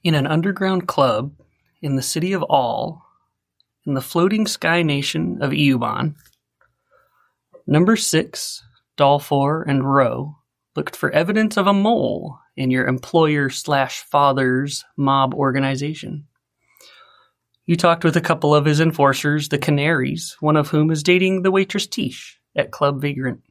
In an underground club in the city of All, in the floating sky nation of Eubon, number 6, Dollfour, and Rowe looked for evidence of a mole in your employer/father's mob organization. You talked with a couple of his enforcers, the Canaries, one of whom is dating the waitress Tish at Club Vagrant.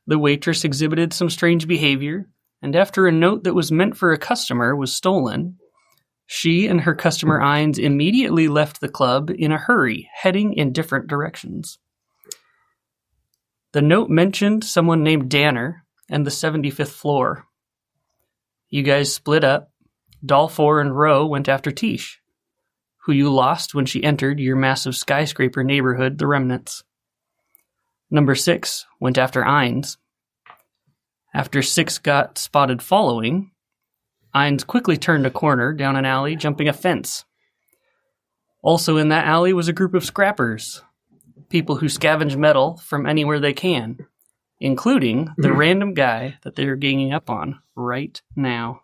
The waitress exhibited some strange behavior, and after a note that was meant for a customer was stolen, she and her customer Aines immediately left the club in a hurry, heading in different directions. The note mentioned someone named Danner and the 75th floor. You guys split up. Dollfour and Rowe went after Tish, who you lost when she entered your massive skyscraper neighborhood, the Remnants. Number 6 went after Aines. After 6 got spotted following, Aines quickly turned a corner down an alley, jumping a fence. Also in that alley was a group of scrappers, people who scavenge metal from anywhere they can, including the random guy that they're ganging up on right now.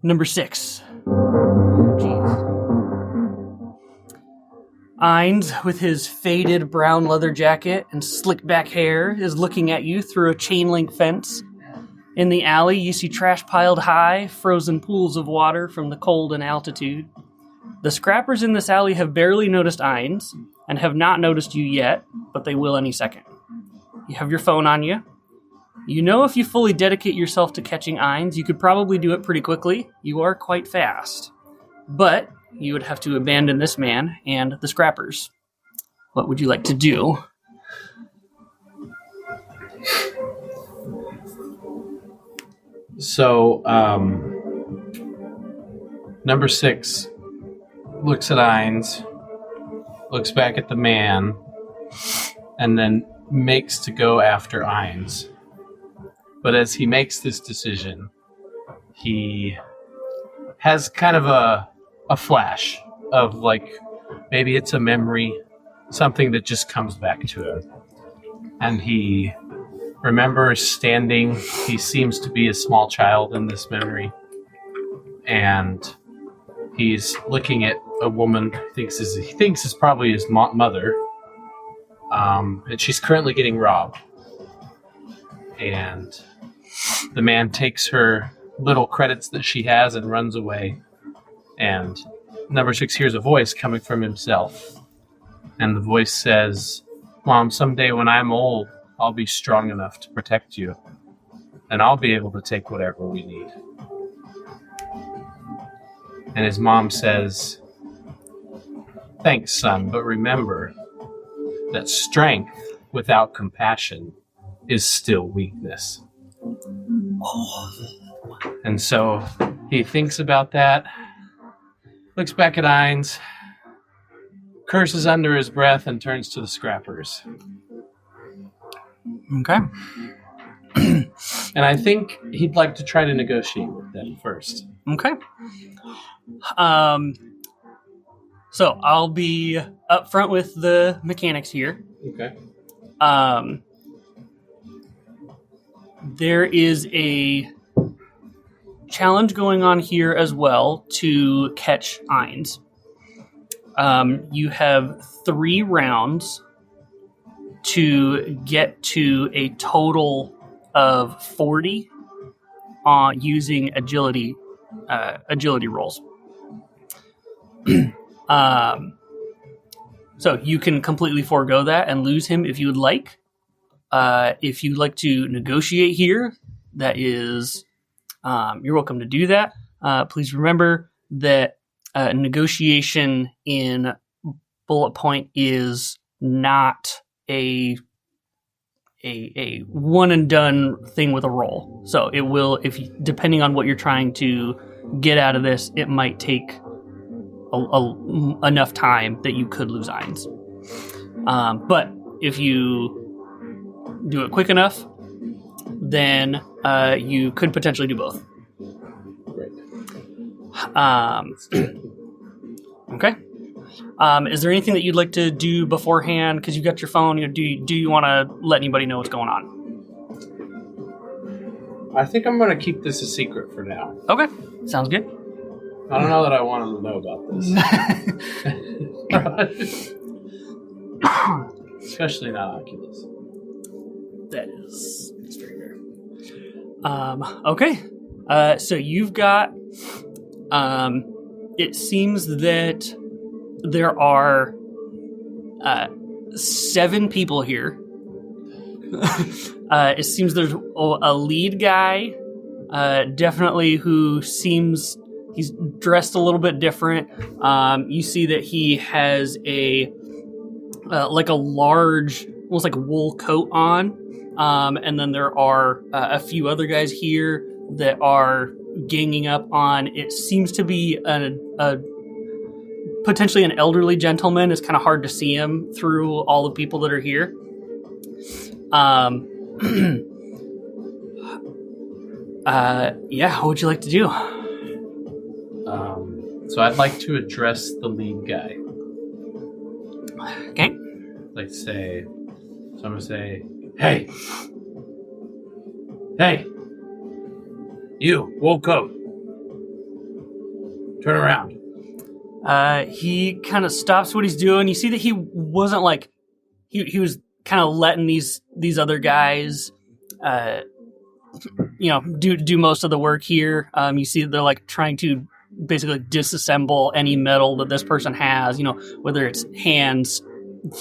Number 6. Jeez. Aines, with his faded brown leather jacket and slick back hair, is looking at you through a chain link fence. In the alley, you see trash piled high, frozen pools of water from the cold and altitude. The scrappers in this alley have barely noticed Aines, and have not noticed you yet, but they will any second. You have your phone on you. You know if you fully dedicate yourself to catching Aines, you could probably do it pretty quickly. You are quite fast. But you would have to abandon this man and the scrappers. What would you like to do? So, number 6 looks at Aines, looks back at the man, and then makes to go after Aines. But as he makes this decision, he has kind of a flash of, like, maybe it's a memory, something that just comes back to him. And he remembers standing, he seems to be a small child in this memory, and he's looking at a woman he thinks is probably his mother, and she's currently getting robbed. And the man takes her little credits that she has and runs away. And number 6 hears a voice coming from himself. And the voice says, "Mom, someday when I'm old, I'll be strong enough to protect you. And I'll be able to take whatever we need." And his mom says, "Thanks, son, but remember that strength without compassion is still weakness." And so he thinks about that, looks back at Aines, curses under his breath, and turns to the scrappers. Okay. And I think he'd like to try to negotiate with them first. Okay. So I'll be upfront with the mechanics here. Okay. There is a challenge going on here as well to catch Aines. You have 3 rounds to get to a total of 40 using agility rolls. So you can completely forego that and lose him if you would like. If you'd like to negotiate here, that is, you're welcome to do that. Please remember that negotiation in bullet point is not a one and done thing with a roll. So it will, depending on what you're trying to get out of this, it might take enough time that you could lose Aines. But if you do it quick enough, then you could potentially do both. Great. Okay. Is there anything that you'd like to do beforehand? Because you got your phone. Do you want to let anybody know what's going on? I think I'm going to keep this a secret for now. Okay, sounds good. I don't know that I want him to know about this. Especially not Oculus. That's very fair. Okay. So you've got. It seems that there are 7 people here. It seems there's a lead guy, definitely who seems he's dressed a little bit different. You see that he has a like a large, almost like wool coat on, and then there are a few other guys here that are ganging up on. It seems to be a potentially an elderly gentleman. It's kind of hard to see him through all the people that are here. Yeah, what would you like to do? So I'd like to address the lead guy. Okay. Like say, so I'm gonna say, hey, you woke up. Turn around. He kind of stops what he's doing. You see that he wasn't like he was kind of letting these other guys, do most of the work here. You see that they're like trying to basically disassemble any metal that this person has. Whether it's hands,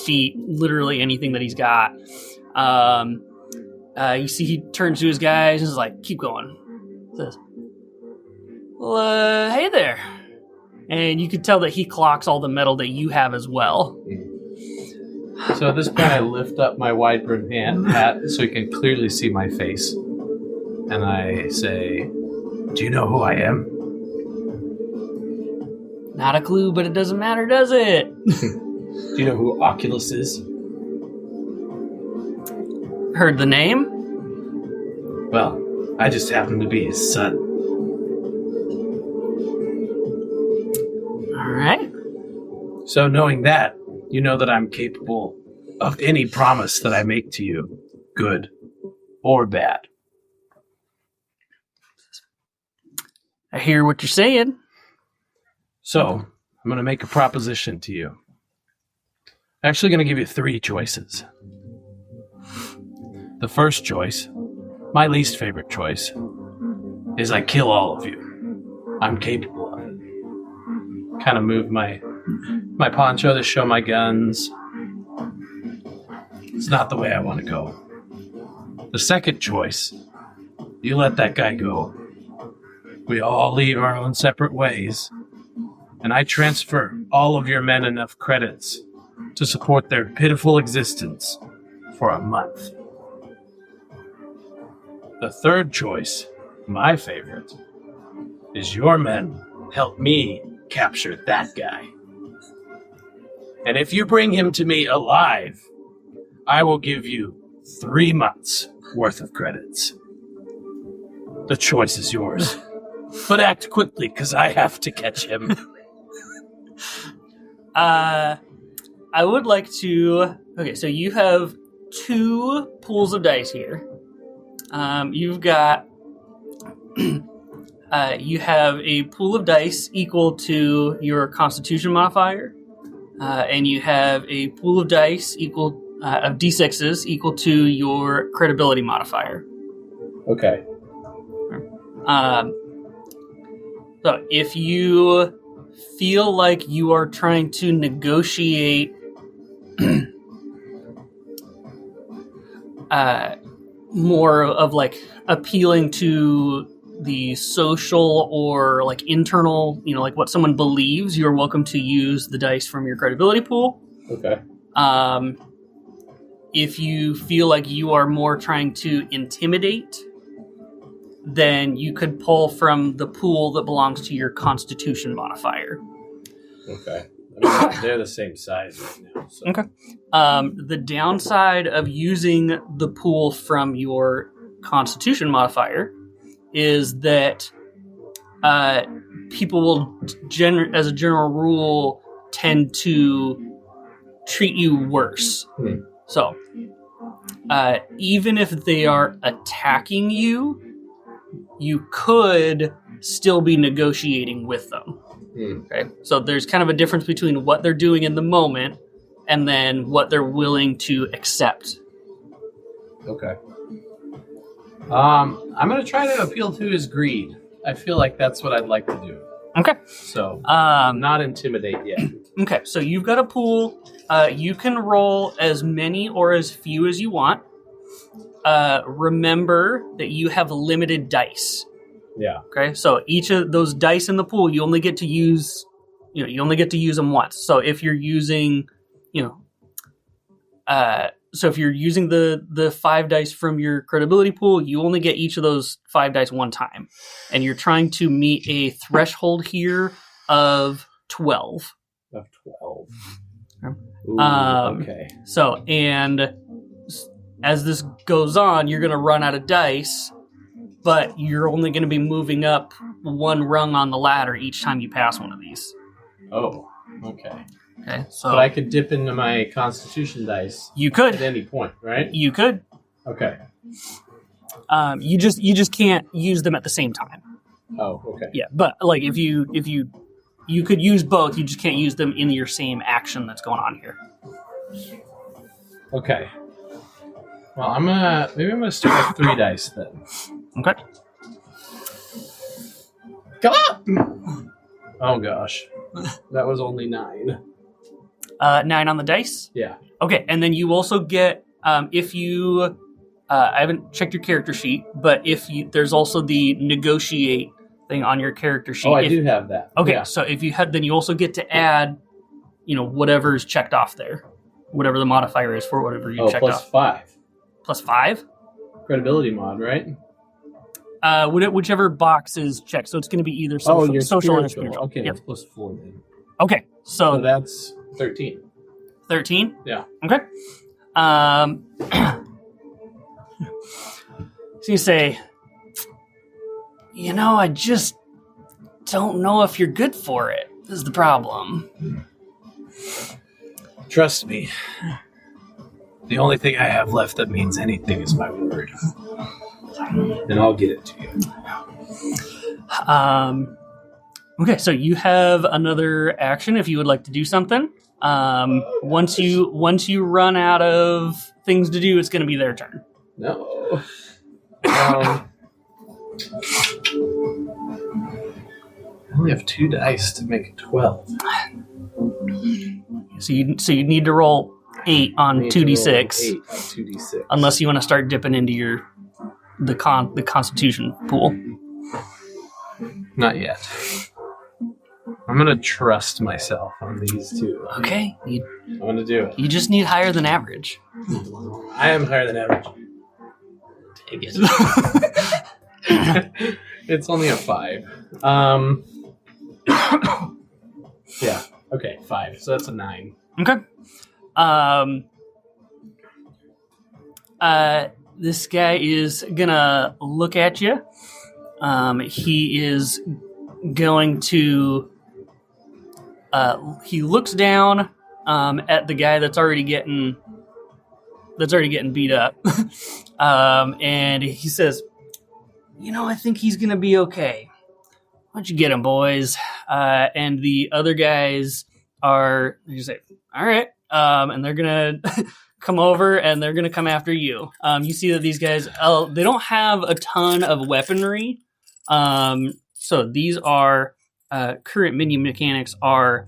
feet, literally anything that he's got. You see he turns to his guys and is like, "Keep going." Says, "Well, hey there." And you could tell that he clocks all the metal that you have as well. So at this point, I lift up my wide-brimmed hat so you can clearly see my face. And I say, do you know who I am? Not a clue, but it doesn't matter, does it? Do you know who Oculus is? Heard the name? Well, I just happen to be his son. All right. So knowing that, you know that I'm capable of any promise that I make to you, good or bad. I hear what you're saying. So, I'm going to make a proposition to you. I'm actually going to give you 3 choices. The first choice, my least favorite choice, is I kill all of you. I'm capable of it. Kind of move my poncho to show my guns. It's not the way I want to go. The second choice, you let that guy go. We all leave our own separate ways, and I transfer all of your men enough credits to support their pitiful existence for a month. The third choice, my favorite, is your men help me capture that guy. And if you bring him to me alive, I will give you 3 months worth of credits. The choice is yours. But act quickly, because I have to catch him. I would like to... Okay, so you have 2 pools of dice here. You've got... you have a pool of dice equal to your Constitution modifier, and you have a pool of dice equal of D6s equal to your credibility modifier. Okay. So if you feel like you are trying to negotiate more of like appealing to the social or like internal, like what someone believes, you're welcome to use the dice from your credibility pool. Okay. If you feel like you are more trying to intimidate, then you could pull from the pool that belongs to your Constitution modifier. Okay. I mean, they're the same size right now. So. Okay. The downside of using the pool from your Constitution modifier is that people will, as a general rule, tend to treat you worse. So, even if they are attacking you, you could still be negotiating with them. Okay, so there's kind of a difference between what they're doing in the moment and then what they're willing to accept. Okay. I'm going to try to appeal to his greed. I feel like that's what I'd like to do. Okay. So, not intimidate yet. Okay, so you've got a pool. You can roll as many or as few as you want. Remember that you have limited dice. Yeah. Okay, so each of those dice in the pool, you only get to use, you only get to use them once. So if you're using, so if you're using the 5 dice from your credibility pool, you only get each of those 5 dice one time. And you're trying to meet a threshold here of 12. Of 12. Ooh, okay. So, and as this goes on, you're going to run out of dice, but you're only going to be moving up 1 rung on the ladder each time you pass one of these. Oh, okay. Okay, so but I could dip into my Constitution dice. You could at any point, right? You could. Okay. You just can't use them at the same time. Oh, okay. Yeah, but like if you could use both, you just can't use them in your same action that's going on here. Okay. Well, maybe I'm gonna start with 3 dice then. Okay. Come on! Oh gosh, that was only 9. 9 on the dice? Yeah. Okay, and then you also get, if you, I haven't checked your character sheet, but there's also the negotiate thing on your character sheet. Oh, I do have that. Okay, yeah. So if you had, then you also get to add, whatever's checked off there. Whatever the modifier is for whatever you checked off. Plus 5. Plus 5? Credibility mod, right? Whichever box is checked. So it's going to be either social or spiritual. Okay, yep. It's plus 4 then. Okay, so that's 13. 13? Yeah. Okay. So you say, I just don't know if you're good for it, is the problem. Trust me. The only thing I have left that means anything is my word. And I'll get it to you. Okay, so you have another action if you would like to do something. Once you run out of things to do, it's going to be their turn. No. I only have 2 dice to make it 12. So you need to roll 8 on 2d6. 8 on 2d6. Unless you want to start dipping into the Constitution pool. Not yet. I'm gonna trust myself on these 2. Okay. I'm gonna do it. You just need higher than average. I am higher than average. Take it. It's only a 5. Yeah. Okay, 5. So that's a 9. Okay. This guy is gonna look at you. He is going to. He looks down at the guy that's already getting beat up, and he says, I think he's gonna be okay. Why don't you get him, boys? And the other guys are just say, all right, and they're gonna come over and they're gonna come after you. You see that these guys, they don't have a ton of weaponry, so these are current minion mechanics are.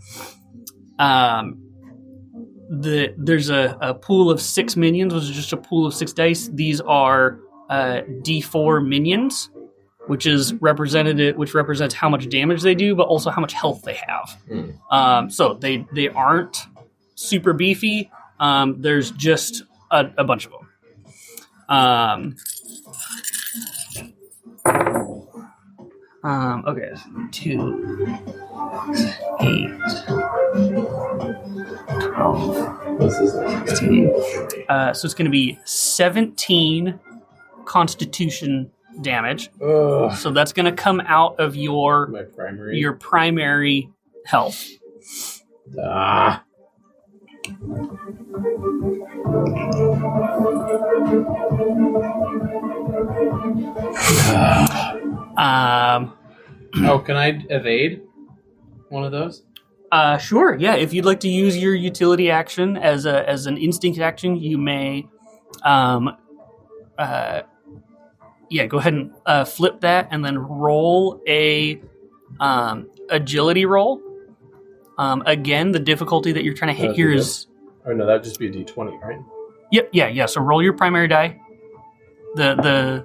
There's a pool of 6 minions, which is just a pool of 6 dice. These are D4 minions, which represents how much damage they do, but also how much health they have. So they aren't super beefy. There's just a bunch of them. Okay, 2, 8, 12, 16. So it's going to be 17 Constitution damage. Ugh. So that's going to come out of your primary health. Ah. Can I evade one of those? Sure. Yeah. If you'd like to use your utility action as an instinct action, you may. Go ahead and flip that, and then roll a agility roll. Again, the difficulty that you're trying to hit here is. Oh no, that'd just be a D20, right? Yep. Yeah. So roll your primary die. The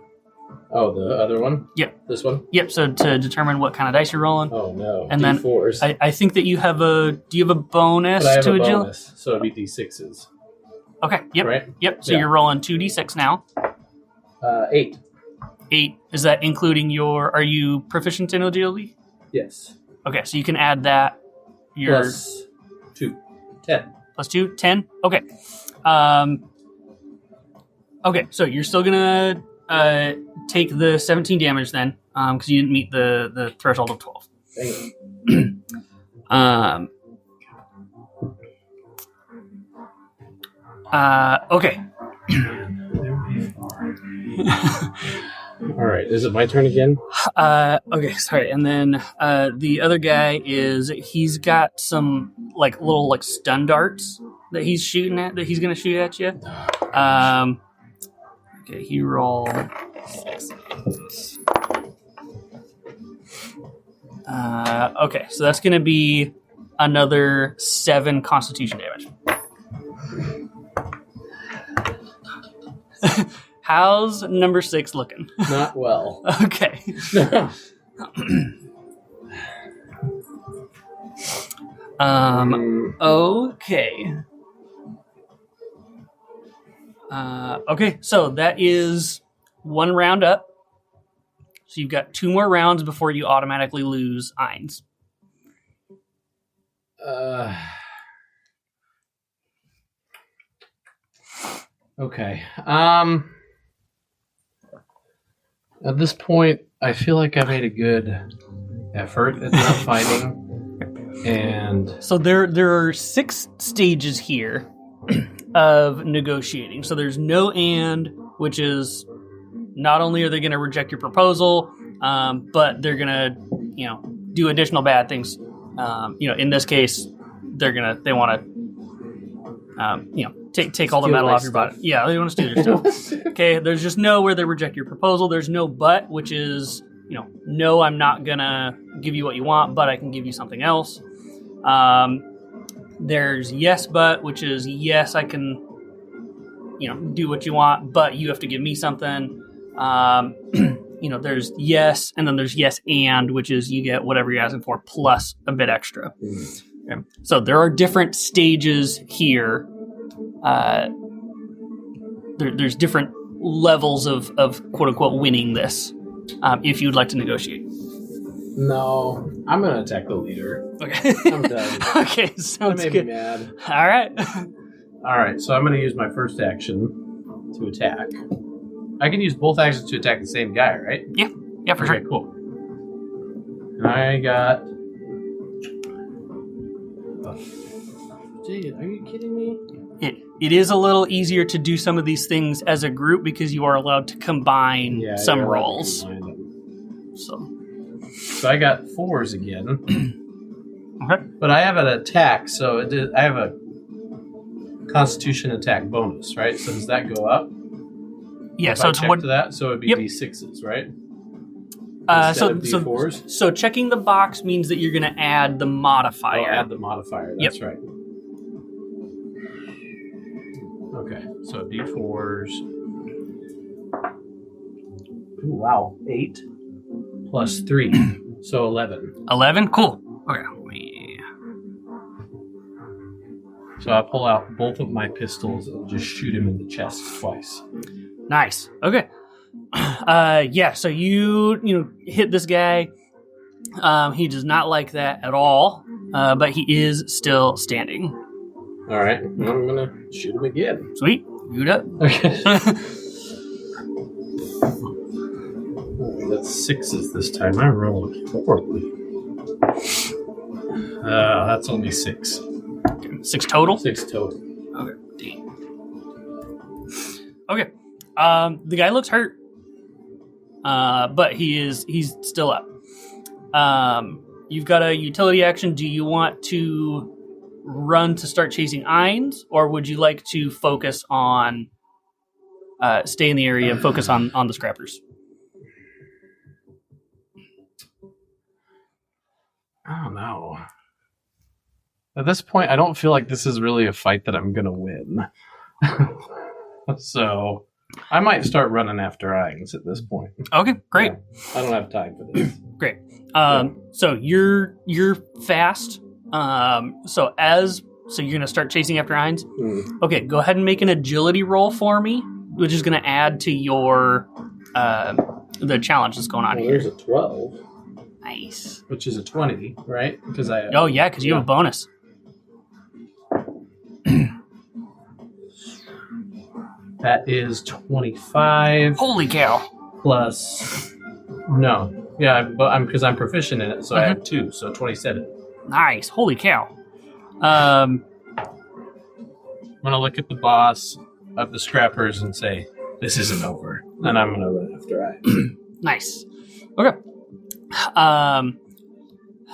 other one? Yep. This one? Yep, so to determine what kind of dice you're rolling. Oh, no. And D4s. then I think that you have do you have a bonus but I have to a agility? bonus, so it'd be D6s. Okay, yep. Right? Yep, so you're rolling 2d6 now. 8. 8. Is that including are you proficient in agility? Yes. Okay, so you can add that. Plus 2. 10. Plus 2? 10? Okay. Okay, so you're still going to take the 17 damage then, because you didn't meet the threshold of 12. Dang. Okay. All right, is it my turn again? Okay, sorry. And then the other guy he's got some little stun darts that he's shooting at, that he's going to shoot at you. Okay, he rolled 6. Okay, so that's going to be another 7 constitution damage. How's number 6 looking? Not well. Okay. Okay. Okay, so that is 1 round up. So you've got 2 more rounds before you automatically lose Aines. Okay. At this point, I feel like I made a good effort at not fighting. And so there are 6 stages here of negotiating. So there's no and, which is not only are they going to reject your proposal, but they're going to, do additional bad things. In this case, they want to, take all the metal off your body. Yeah, they want to steal your stuff. Okay, there's just no where they reject your proposal. There's no but, which is, no, I'm not going to give you what you want, but I can give you something else. There's yes, but, which is yes, I can, do what you want, but you have to give me something. There's yes, and then there's yes and, which is you get whatever you're asking for plus a bit extra. Okay. So there are different stages here. There's different levels of quote unquote winning this. If you'd like to negotiate. No, I'm gonna attack the leader. Okay, I'm done. Okay, sounds that made good. Me mad. All right. All right, so I'm gonna use my first action to attack. I can use both actions to attack the same guy, right? Yeah, for okay, sure. Cool. I got. Dude, are you kidding me? It is a little easier to do some of these things as a group because you are allowed to combine some rolls. So I got 4s again. Okay. But I have an attack, so I have a Constitution attack bonus, right? So does that go up? Yeah, if so I it's check to that, so it'd be D6s, right? Instead of D4s? So checking the box means that you're going to add the modifier. Oh, add the modifier. That's right. Okay, so D4s. Ooh, wow, 8 plus 3, so 11. 11, cool. Okay. So I pull out both of my pistols and just shoot him in the chest twice. Nice. Okay. So you hit this guy. He does not like that at all, but he is still standing. All right. I'm going to shoot him again. Sweet. Boot up. Okay. That's 6s this time. I rolled horribly. That's only 6. 6 total? 6 total. Okay. Okay. The guy looks hurt. but he's still up. You've got a utility action. Do you want to run to start chasing Aines, or would you like to focus on stay in the area and focus on the scrappers? I don't know. At this point, I don't feel like this is really a fight that I'm going to win. So I might start running after Aines at this point. Okay, great. Yeah, I don't have time for this. Great. So you're fast. So you're gonna start chasing after Aines. Okay, go ahead and make an agility roll for me, which is gonna add to your the challenge that's going on here. There's a 12. Nice. Which is a 20, right? Because because you have a bonus. That is 25. Holy cow! Plus, no, yeah, but because I'm proficient in it, so I have 2, so 27. Nice. Holy cow! I'm gonna look at the boss of the scrappers and say, "This isn't over," and I'm gonna run after Aines. Nice. Okay.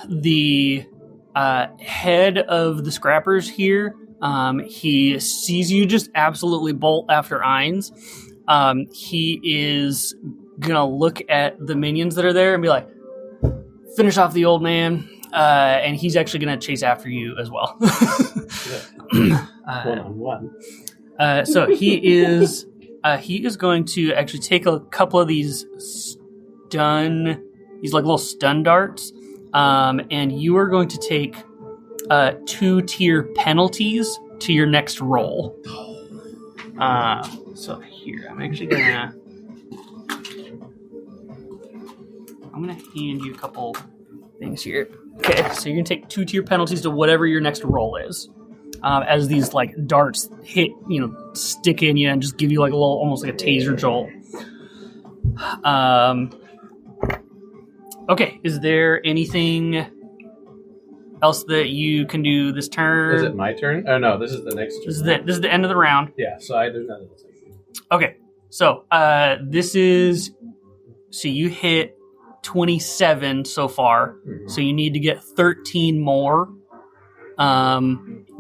The head of the scrappers here, he sees you just absolutely bolt after Aines. He is gonna look at the minions that are there and be like, finish off the old man, and he's actually gonna chase after you as well. One-on-one. So he is going to actually take a couple of these little stun darts, and you are going to take 2-tier penalties to your next roll. So here, I'm gonna hand you a couple things here. Okay, so you're gonna take 2-tier penalties to whatever your next roll is. As these like darts hit, stick in you and just give you like a little, almost like a taser jolt. Okay, is there anything else that you can do this turn? Is it my turn? Oh no, this is the next turn. This is the end of the round. Yeah, so there's nothing else I can do. Okay, so so you hit 27 so far, so you need to get 13 more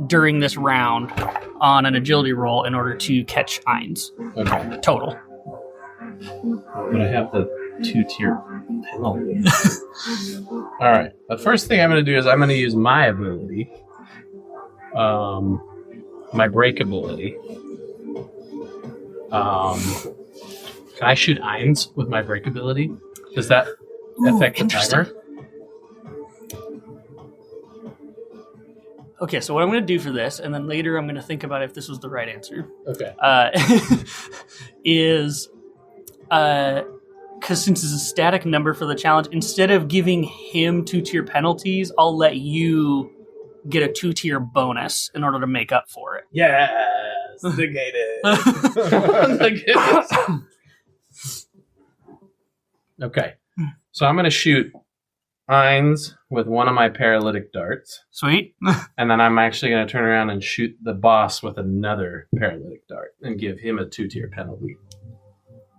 during this round on an agility roll in order to catch Aines. Okay. Total. But I have the 2-tier penalty. Alright. The first thing I'm going to do is I'm going to use my ability. My break ability. Can I shoot Aines with my break ability? Does that affect the timer? Okay, so what I'm going to do for this, and then later I'm going to think about if this was the right answer. Okay. Is because since it's a static number for the challenge, instead of giving him 2-tier penalties, I'll let you get a 2-tier bonus in order to make up for it. Yes! Negated. Okay. So I'm going to shoot Aines with one of my paralytic darts. Sweet. And then I'm actually going to turn around and shoot the boss with another paralytic dart and give him a 2-tier penalty.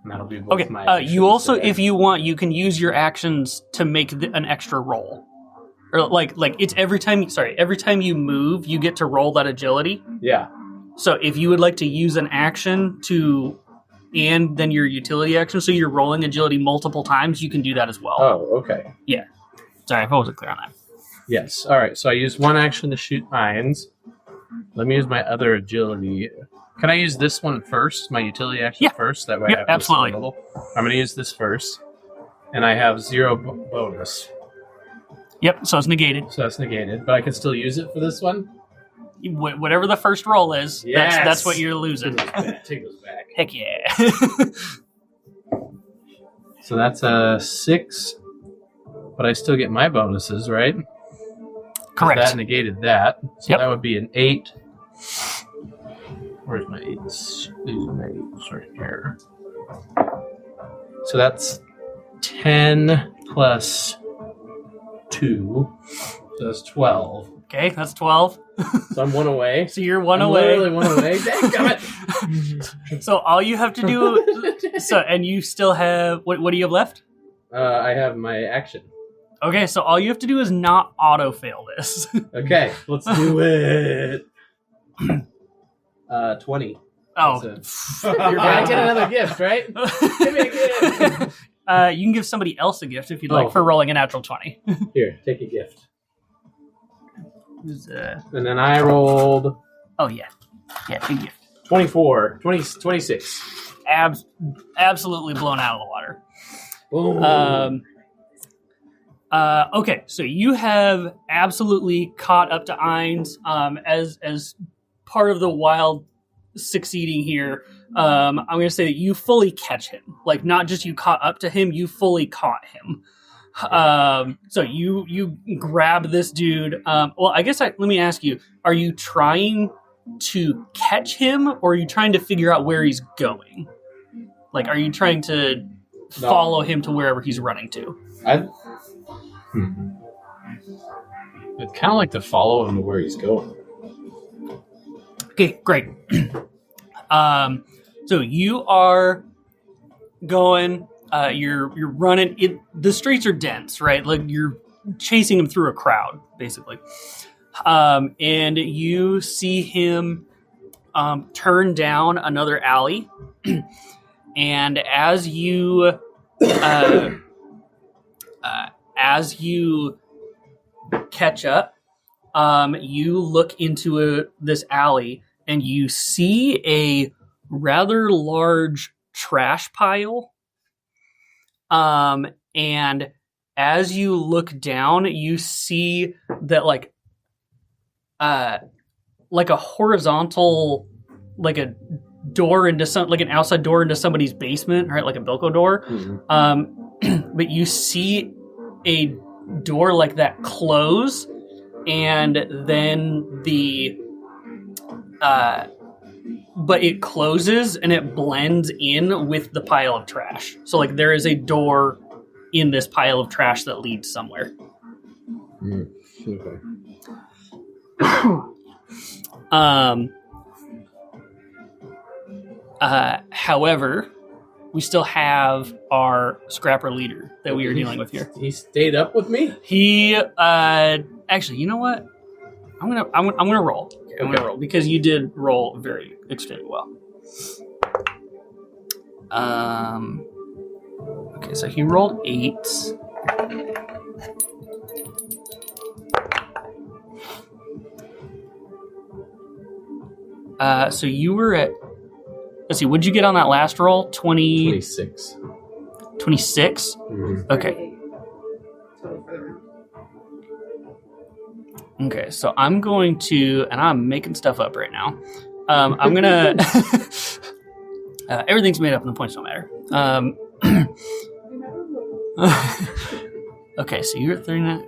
And that'll be both my actions. You also, if you want, you can use your actions to make an extra roll. Or like it's every time you move, you get to roll that agility. Yeah. So if you would like to use an action and then your utility action, so you're rolling agility multiple times, you can do that as well. Oh, okay. Yeah. Sorry, if I wasn't clear on that. Yes. All right. So I used one action to shoot Aines. Let me use my other agility. Can I use this one first? My utility action first? That way I have absolutely. I'm going to use this first. And I have 0 bonus. Yep, so it's negated. So that's negated. But I can still use it for this one? Whatever the first roll is, yes! that's what you're losing. Take those back. Heck yeah. So that's a 6. But I still get my bonuses, right? Correct. That negated that. So Yep. that would be an 8. Where's my 8s? These are my 8s right here. So that's 10 plus 2. So that's 12. Okay, that's 12. So I'm one away. So you're one I'm away. literally one away. Dang it! So all you have to do. And you still have what do you have left? I have my action. Okay, so all you have to do is not auto fail this. Okay, let's do it. 20. Oh, You're gonna get another gift, right? Give me a gift. You can give somebody else a gift if you'd like for rolling a natural 20. Here, take a gift. And then I rolled. Oh yeah, big gift. 24, 26. Absolutely blown out of the water. Boom. Okay, so you have absolutely caught up to Aines as part of the wild succeeding here. I'm going to say that you fully catch him. Like, not just you caught up to him, you fully caught him. So you grab this dude. Well, I guess let me ask you, are you trying to catch him, or are you trying to figure out where he's going? Like, are you trying to follow him to wherever he's running to? I'd kind of like to follow him to where he's going. Okay, great. So you are going. You're running. The streets are dense, right? Like you're chasing him through a crowd, basically. And you see him turn down another alley, and as you catch up, you look into this alley, and you see a rather large trash pile. And as you look down, you see that like a horizontal, like a door into like an outside door into somebody's basement, right? Like a Bilko door. Mm-hmm. But you see a door like that close, and then but it closes and it blends in with the pile of trash. So like there is a door in this pile of trash that leads somewhere. Okay. However, we still have our scrapper leader that we are dealing with here. He stayed up with me? He actually, you know what? I'm gonna roll. I'm gonna roll because you did roll very extremely well. Okay, so he rolled 8. So you were at. Let's see. What'd you get on that last roll? 26. 26. Mm-hmm. Okay. Okay, so I'm going to, and I'm making stuff up right now. I'm gonna. Everything's made up, and the points don't matter. Okay, so you're at 39.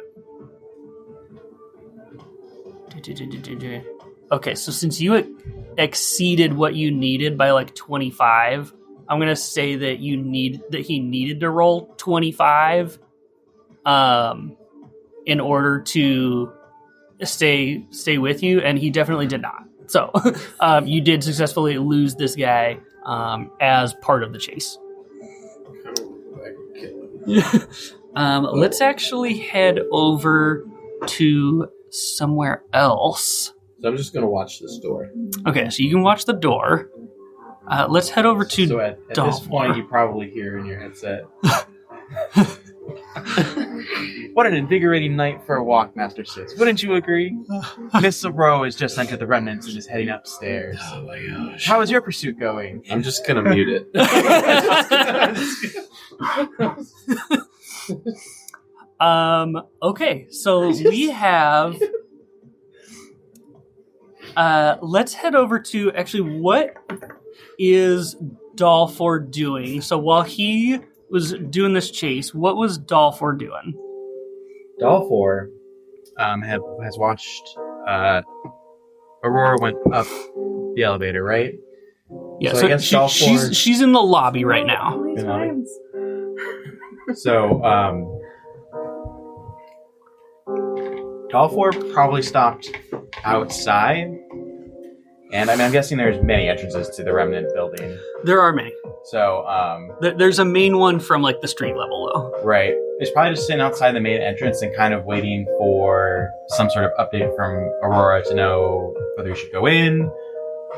Okay, so since you exceeded what you needed by like 25, I'm gonna say that he needed to roll 25, in order to stay with you, and he definitely did not. So you did successfully lose this guy as part of the chase. Let's actually head over to somewhere else. So I'm just going to watch this door. Okay, so you can watch the door. Let's head over to So at this point, you probably hear in your headset. What an invigorating night for a walk, Master Six. Wouldn't you agree? Miss Rowe has just entered the remnants and is heading upstairs. Oh my gosh. How is your pursuit going? I'm just going to mute it. Okay, so we have... let's head over to... Actually, what is Dollfour doing? So while he was doing this chase, what was Dollfour doing? Dollfour Has watched Aurora went up the elevator, right? Yeah, So I guess Dollfour- she's in the lobby right now. Many times. So, Dollfour probably stopped outside. And I'm guessing there's many entrances to the remnant building. There are many. So, There's a main one from like the street level, though. right. It's probably just sitting outside the main entrance and kind of waiting for some sort of update from Aurora to know whether he should go in,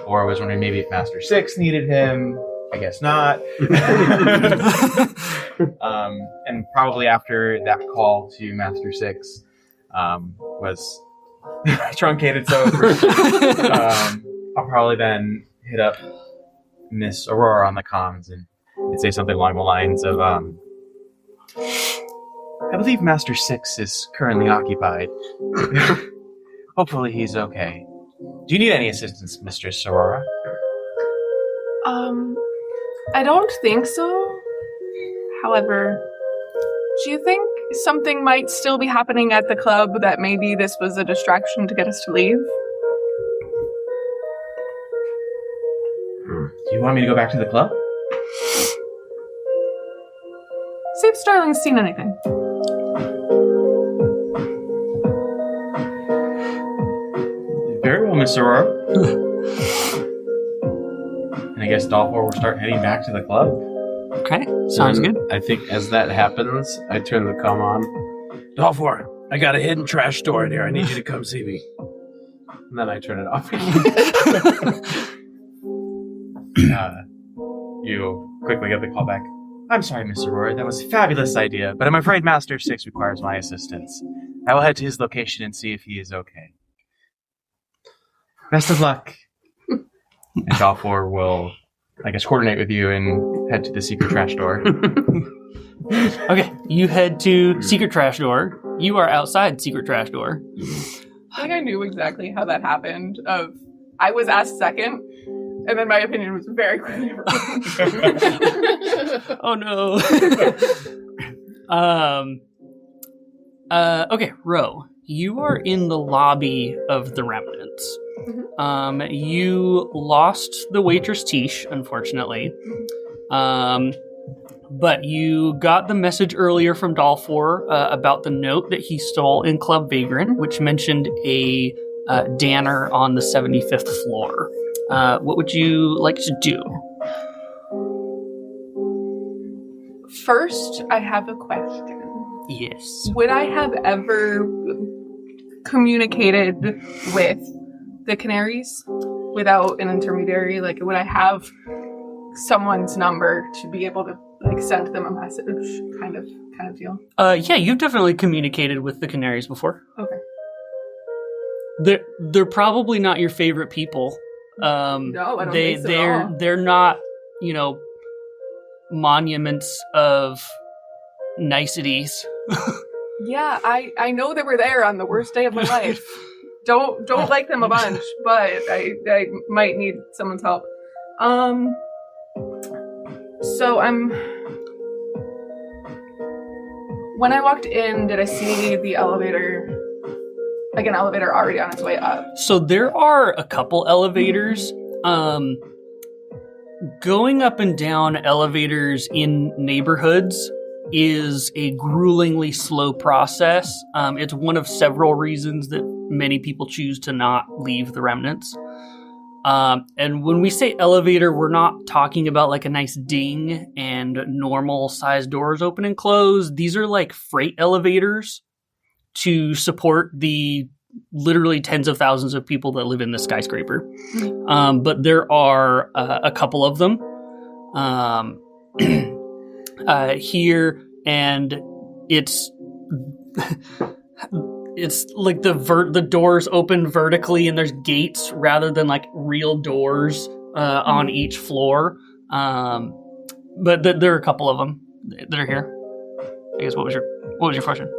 or I was wondering maybe if Master 6 needed him. I guess not. And probably after that call to Master 6 was truncated, so I'll probably then hit up Miss Aurora on the comms and say something along the lines of, I believe Master 6 is currently occupied. Hopefully he's okay. Do you need any assistance, Mistress Aurora? I don't think so. However, do you think something might still be happening at the club that maybe this was a distraction to get us to leave? Do you want me to go back to the club? See if Starling's seen anything. Very well, Miss Aurora. And I guess Dollfour will start heading back to the club. Okay, sounds good. I think as that happens, I turn the comm on. Dollfour, I got a hidden trash store in here. I need you to come see me. And then I turn it off. You quickly get the call back. I'm sorry, Miss Aurora. That was a fabulous idea, but I'm afraid Master 6 requires my assistance. I will head to his location and see if he is okay. Best of luck. And Dollfour will, I guess, coordinate with you and head to the secret trash door. Okay, you head to secret trash door. You are outside secret trash door. I think I knew exactly how that happened. I was asked second, and then my opinion was very quickly wrong. Oh no. Okay, Ro, you are in the lobby of the Remnants. You lost the waitress Tish, unfortunately. But you got the message earlier from Dollfour about the note that he stole in Club Vagrant, which mentioned a Danner on the 75th floor. What would you like to do? First, I have a question. Yes. Would I have ever communicated with the Canaries without an intermediary? Like, would I have someone's number to be able to like send them a message, kind of deal? Yeah, you've definitely communicated with the Canaries before. Okay. They're probably not your favorite people. No, I don't think so at all. They're not, monuments of niceties. Yeah, I know they were there on the worst day of my life. Don't like them a bunch, but I might need someone's help. So when I walked in, did I see the elevator? Like an elevator already on its way up? So there are a couple elevators. Going up and down elevators in neighborhoods is a gruelingly slow process. It's one of several reasons that many people choose to not leave the Remnants. And when we say elevator, we're not talking about like a nice ding and normal sized doors open and close. These are like freight elevators to support the literally tens of thousands of people that live in this skyscraper. But there are a couple of them here, and it's like the doors open vertically, and there's gates rather than like real doors on each floor. But there are a couple of them that are here. I guess what was your question?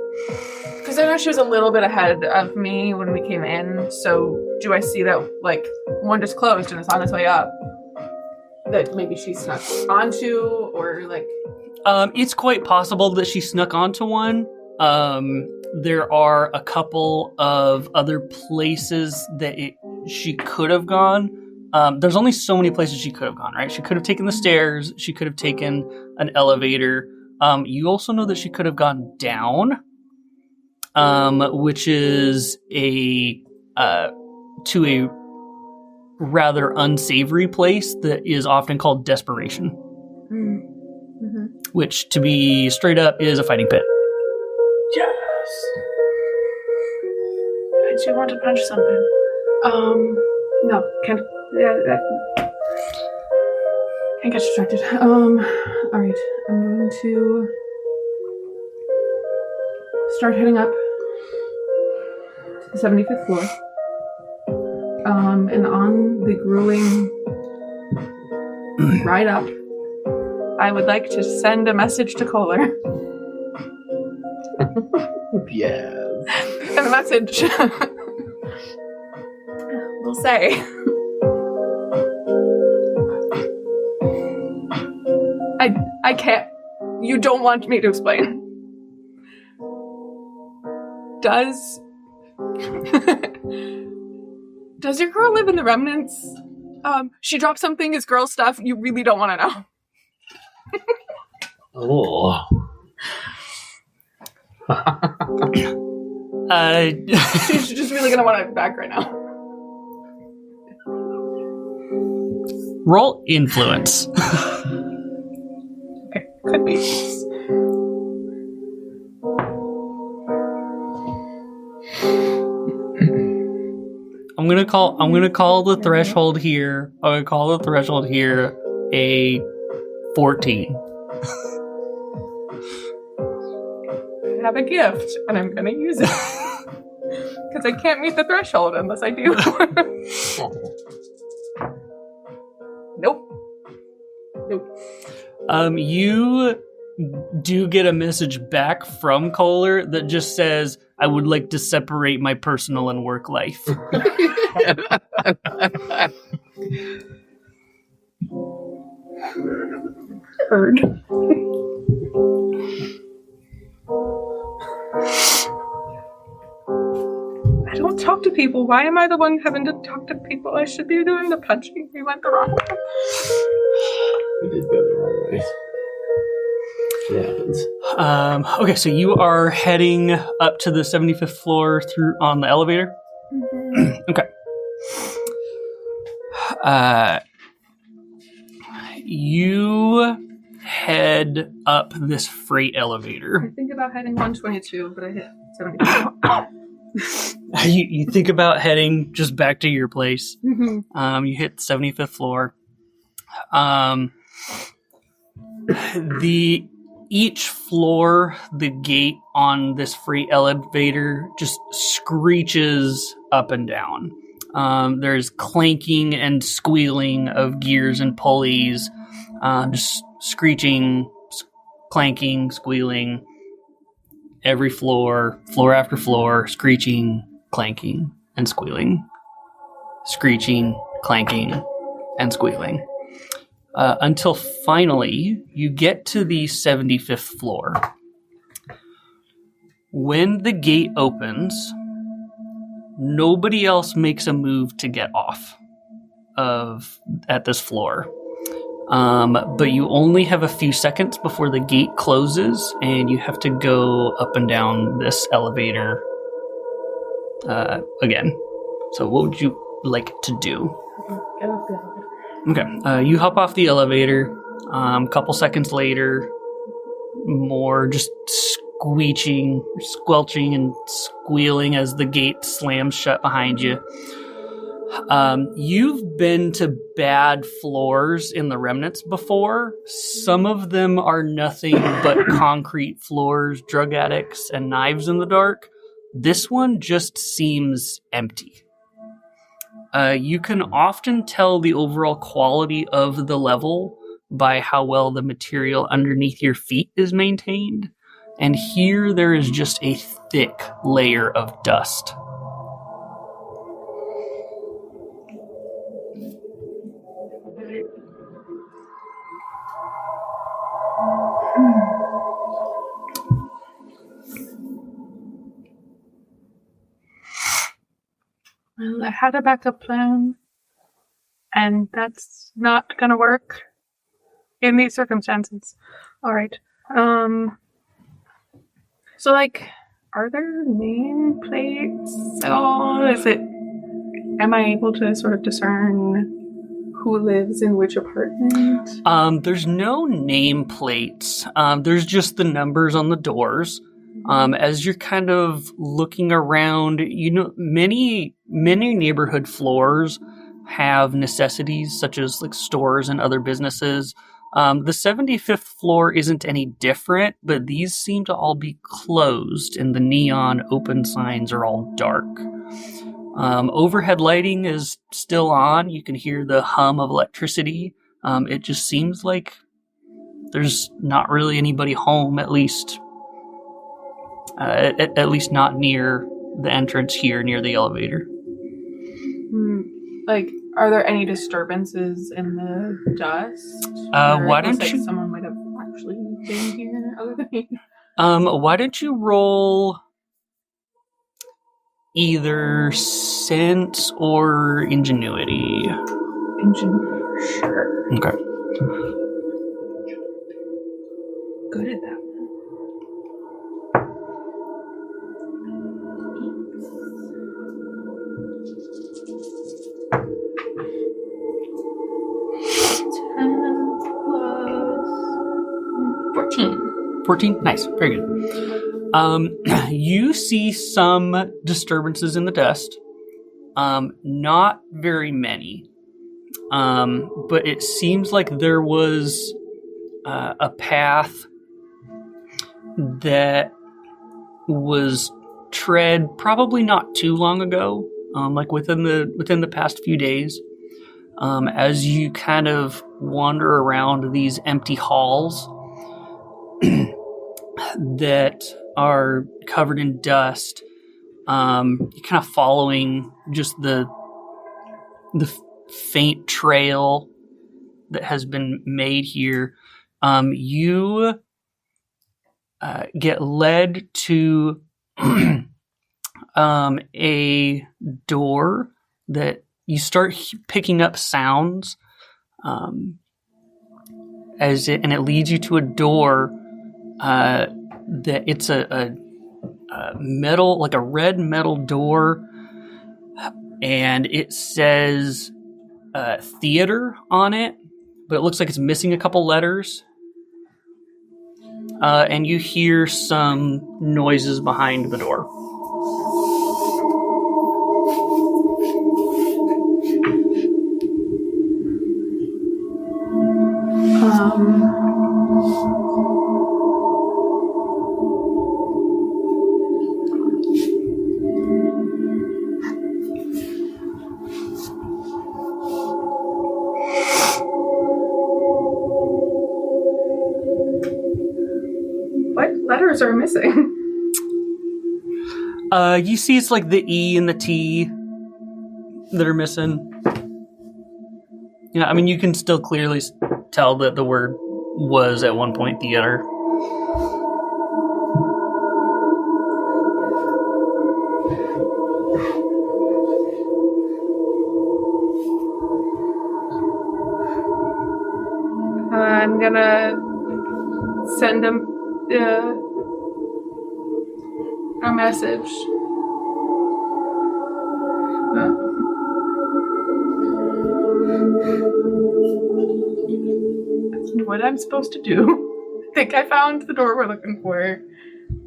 Because I know she was a little bit ahead of me when we came in, so do I see that, like, one just closed and it's on its way up? That maybe she snuck onto, or, like... It's quite possible that she snuck onto one. There are a couple of other places that she could have gone. There's only so many places she could have gone, right? She could have taken the stairs. She could have taken an elevator. You also know that she could have gone down. Which is a to a rather unsavory place that is often called Desperation, Mm-hmm. which, to be straight up, is a fighting pit. Yes. I do want to punch something. No, can't. Can't get distracted. All right. I'm going to start heading up to the 75th floor. And on the grueling ride up, I would like to send a message to Kohler. Yes. And the message will say, I can't. You don't want me to explain. Does your girl live in the remnants? She dropped something as girl stuff. You really don't want to know. Oh. She's just really gonna want it back right now. Roll influence. Okay, could be. I'm gonna call the threshold here. I'm gonna call the threshold here a 14. I have a gift, and I'm gonna use it. Because I can't meet the threshold unless I do. Nope. You do get a message back from Kohler that just says, "I would like to separate my personal and work life." Heard. I don't talk to people. Why am I the one having to talk to people? I should be doing the punching. We went the wrong way. We did go the wrong way. It happens. Okay, so you are heading up to the 75th floor through on the elevator. Mm-hmm. Okay. You head up this freight I elevator. think about heading 122, but I hit 72. You think about heading just back to your place. Mm-hmm. You hit the 75th floor. Each floor, the gate on this freight elevator just screeches up and down. There's clanking and squealing of gears and pulleys, just screeching, clanking, squealing. Every floor after floor, screeching, clanking, and squealing. Screeching, clanking, and squealing. Until finally, you get to the 75th floor. When the gate opens, nobody else makes a move to get off at this floor. But you only have a few seconds before the gate closes, and you have to go up and down this elevator again. So what would you like to do? Get off the elevator. Okay, you hop off the elevator. A couple seconds later, more just squelching and squealing as the gate slams shut behind you. You've been to bad floors in the remnants before. Some of them are nothing but concrete floors, drug addicts, and knives in the dark. This one just seems empty. You can often tell the overall quality of the level by how well the material underneath your feet is maintained. And here there is just a thick layer of dust. Well, I had a backup plan, and that's not gonna work in these circumstances. All right. So, like, are there nameplates at all? Is it Am I able to sort of discern who lives in which apartment? There's no nameplates. There's just the numbers on the doors. As you're kind of looking around, many neighborhood floors have necessities such as like stores and other businesses. The 75th floor isn't any different, but these seem to all be closed and the neon open signs are all dark. Overhead lighting is still on. You can hear the hum of electricity. It just seems like there's not really anybody home, at least not near the entrance here, near the elevator. Like, are there any disturbances in the dust? Why don't you? Someone might have actually been here other than me. Why don't you roll either sense or ingenuity? Ingenuity, sure. Okay. Good at that. +14. 14? Nice. Very good. You see some disturbances in the dust. Not very many. But it seems like there was a path that was tread probably not too long ago, like within the past few days. As you kind of wander around these empty halls that are covered in dust, you're kind of following just the faint trail that has been made here. You get led to a door that you start picking up sounds, and it leads you to a door that it's a metal, like a red metal door, and it says theater on it, but it looks like it's missing a couple letters. And you hear some noises behind the door. What letters are missing? You see it's like the E and the T that are missing. I mean, you can still clearly tell that the word was at one point theater. I'm gonna send him a message. What I'm supposed to do? I think I found the door we're looking for.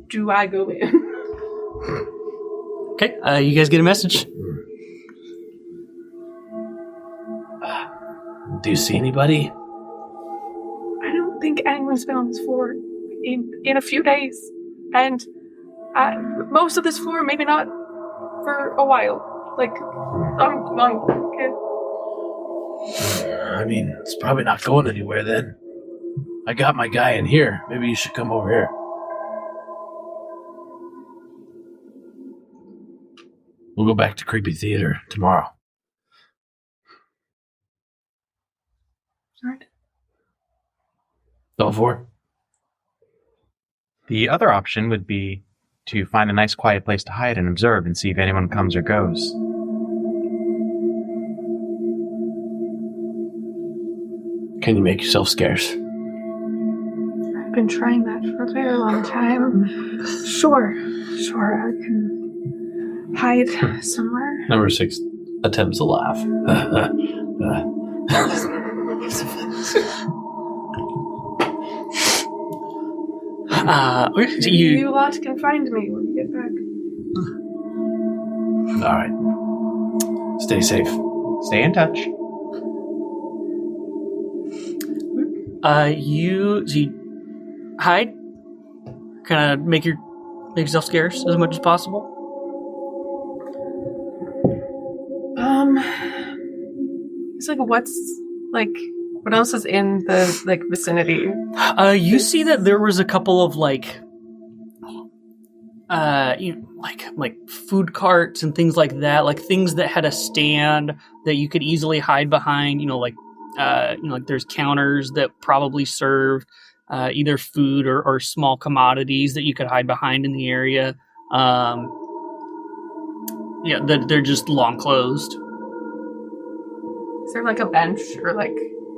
Do I go in? Okay, you guys get a message. Do you see anybody? I don't think anyone's been on this floor in a few days, and most of this floor, maybe not for a while. Like, okay. I mean, it's probably not going anywhere then. I got my guy in here. Maybe you should come over here. We'll go back to Creepy Theater tomorrow. All right. Dollfour? The other option would be to find a nice quiet place to hide and observe and see if anyone comes or goes. Can you make yourself scarce? I've been trying that for a very long time. Sure, I can hide somewhere. Number 6, attempts a laugh. You lot can find me when you get back. All right. Stay safe. Stay in touch. You hide, kind of make yourself scarce as much as possible. It's like what else is in the vicinity? You see that there was a couple of like food carts and things like that, like things that had a stand that you could easily hide behind. Like there's counters that probably serve either food or small commodities that you could hide behind in the area. They're just long closed. Is there like a bench or like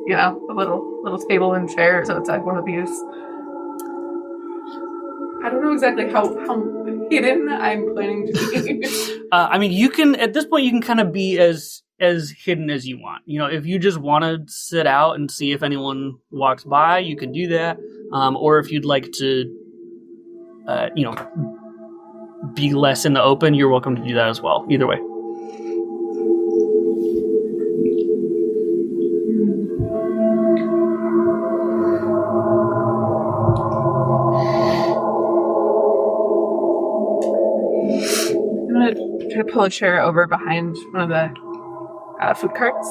a little table and chairs outside one of these? I don't know exactly how hidden I'm planning to be. You can at this point you can kind of be as hidden as you want. If you just want to sit out and see if anyone walks by, you can do that. Or if you'd like to, be less in the open, you're welcome to do that as well. Either way. I'm gonna try to pull a chair over behind one of the food carts,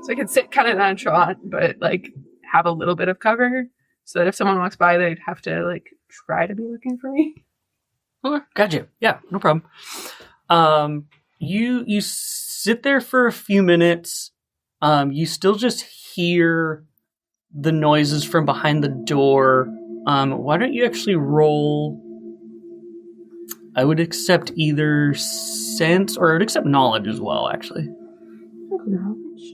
so I can sit kind of nonchalant, but like have a little bit of cover, so that if someone walks by, they'd have to like try to be looking for me. Okay, gotcha. Yeah, no problem. You sit there for a few minutes. You still just hear the noises from behind the door. Why don't you actually roll? I would accept either sense or I would accept knowledge as well, actually. Knowledge.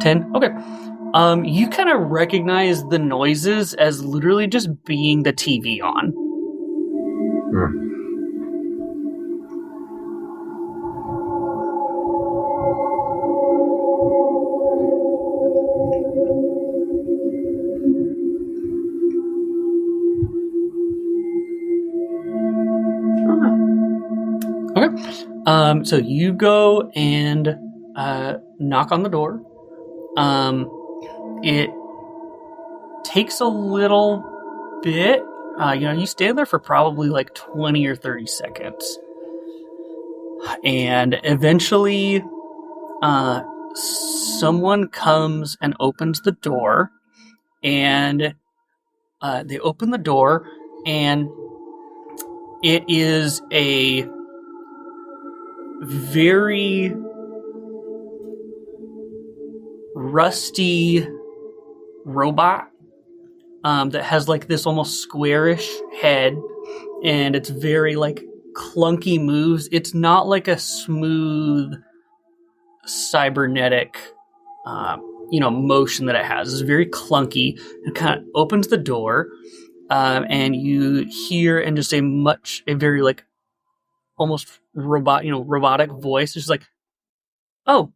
Ten? Okay. You kind of recognize the noises as literally just being the TV on. Okay. So you go and knock on the door. It takes a little bit. You stand there for probably like 20 or 30 seconds. And eventually, someone comes and opens the door. And they open the door, and it is a very rusty robot that has like this almost squarish head, and it's very like clunky moves. It's not like a smooth cybernetic motion that it has. It's very clunky. It kind of opens the door, and you hear in just a very like almost robotic voice. It's just like, "Oh,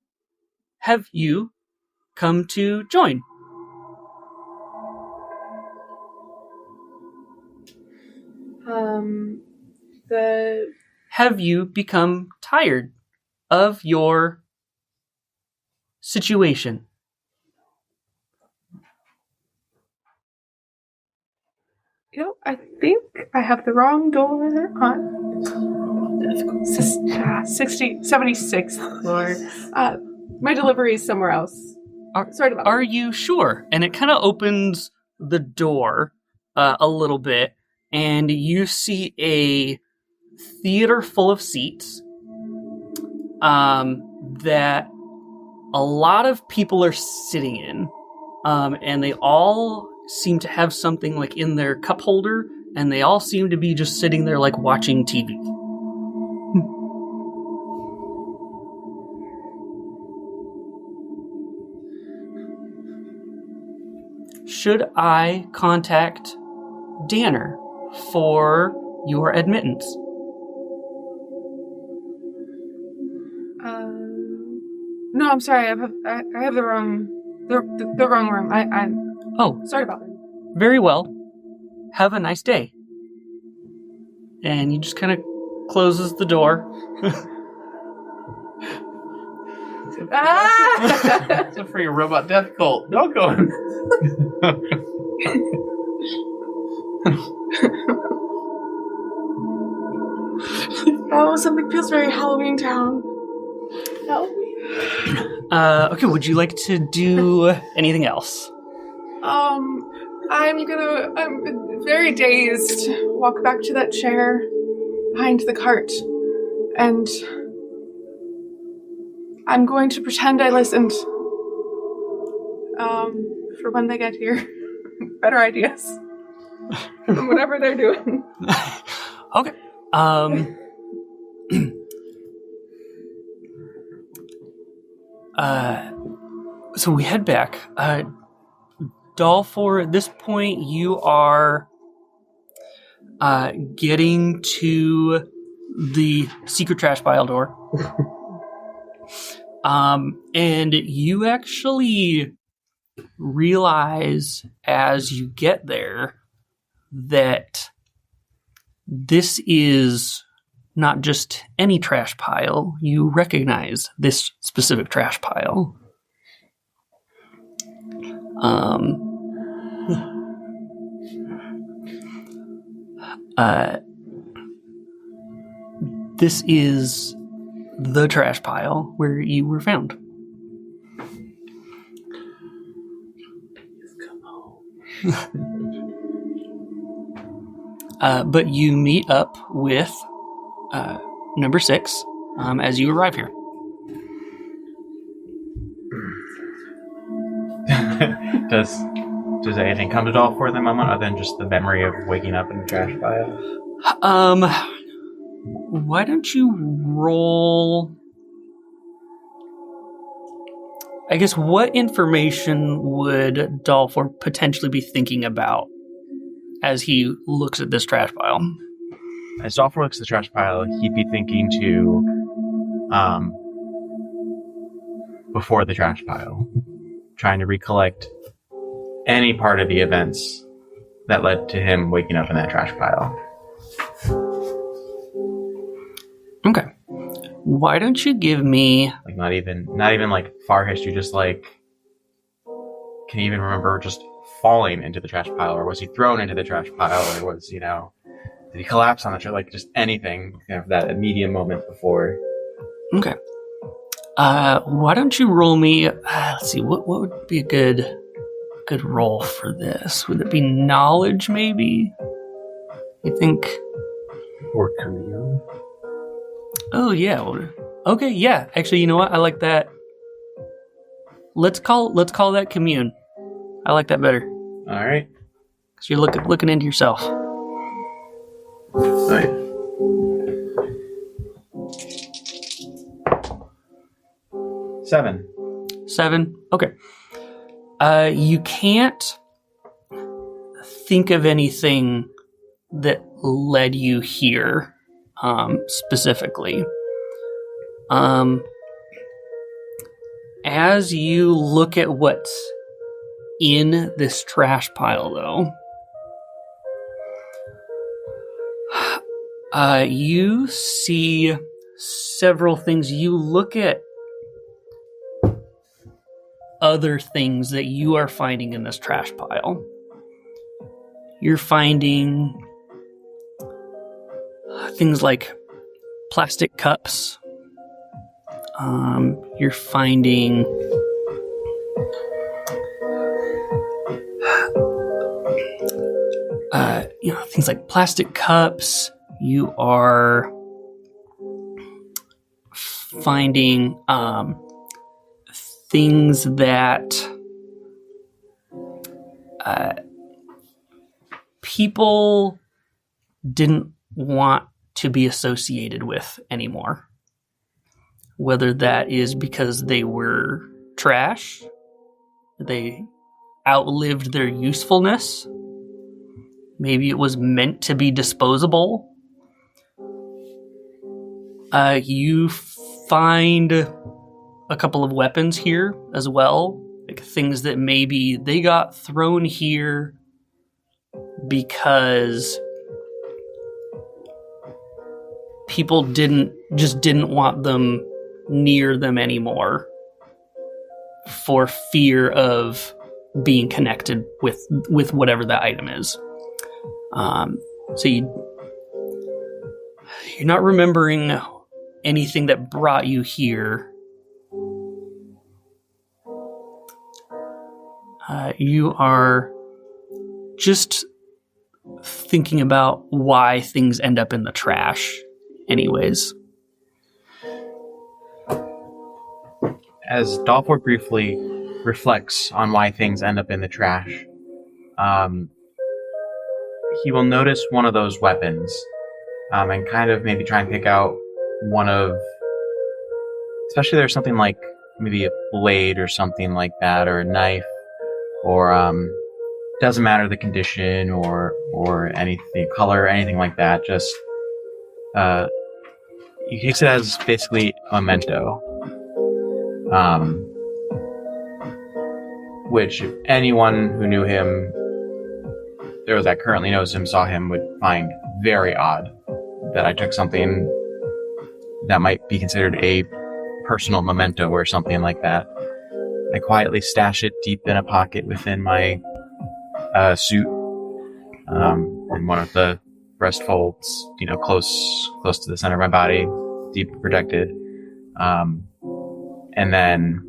have you come to join?" Have you become tired of your situation? I think I have the wrong door on. 76th floor. My delivery is somewhere else. Sorry about that. Are you sure? And it kind of opens the door a little bit, and you see a theater full of seats that a lot of people are sitting in, and they all seem to have something like in their cup holder and they all seem to be just sitting there like watching TV. Should I contact Danner for your admittance? No, I'm sorry. I have the wrong room. I'm sorry about that. Very well. Have a nice day. And he just kind of closes the door. It's a free robot death cult. Don't go in. Oh, something feels very Halloween Town. Help me. Okay, would you like to do anything else? I'm very dazed. Walk back to that chair behind the cart, and I'm going to pretend I listened. For when they get here. Better ideas. From whatever they're doing. Okay. So we head back. Dollfour, at this point, you are getting to the secret trash pile door. And you actually realize as you get there that this is not just any trash pile. You recognize this specific trash pile. This is the trash pile where you were found. But you meet up with number 6 as you arrive here. Does anything come to Dollfour at the moment other than just the memory of waking up in the trash pile? Why don't you roll? I guess what information would Dollfour potentially be thinking about as he looks at this trash pile? As Dollfour looks at the trash pile, he'd be thinking to, before the trash pile, trying to recollect any part of the events that led to him waking up in that trash pile. Okay. Why don't you give me... Like, not even like far history, just like, can he even remember just falling into the trash pile, or was he thrown into the trash pile, or was, did he collapse on the trash? Like, just anything, kind of that immediate moment before. Okay. Why don't you roll me... let's see, what would be a good roll for this? Would it be knowledge, maybe? You think... Or commune. Oh, yeah. Okay, yeah. Actually, you know what? I like that. Let's call that commune. I like that better. All right. Because you're looking into yourself. All right. 7. Okay. You can't think of anything that led you here. Specifically. As you look at what's in this trash pile, though, you see several things. You look at other things that you are finding in this trash pile. You're finding things like plastic cups. You're finding things like plastic cups. You are finding things that people didn't want to be associated with anymore. Whether that is because they were trash, they outlived their usefulness, maybe it was meant to be disposable. You find a couple of weapons here as well, like things that maybe they got thrown here because people didn't want them near them anymore for fear of being connected with whatever the item is. So you're not remembering anything that brought you here. You are just thinking about why things end up in the trash anyways. As Dollfour briefly reflects on why things end up in the trash, he will notice one of those weapons and kind of maybe try and pick out one of, especially there's something like maybe a blade or something like that, or a knife, or doesn't matter the condition or anything, color, anything like that. Just he takes it as basically a memento, which anyone who knew him, or that currently knows him, saw him, would find very odd that I took something that might be considered a personal memento or something like that. I quietly stash it deep in a pocket within my suit, in one of the breast folds, close to the center of my body, deep protected. And then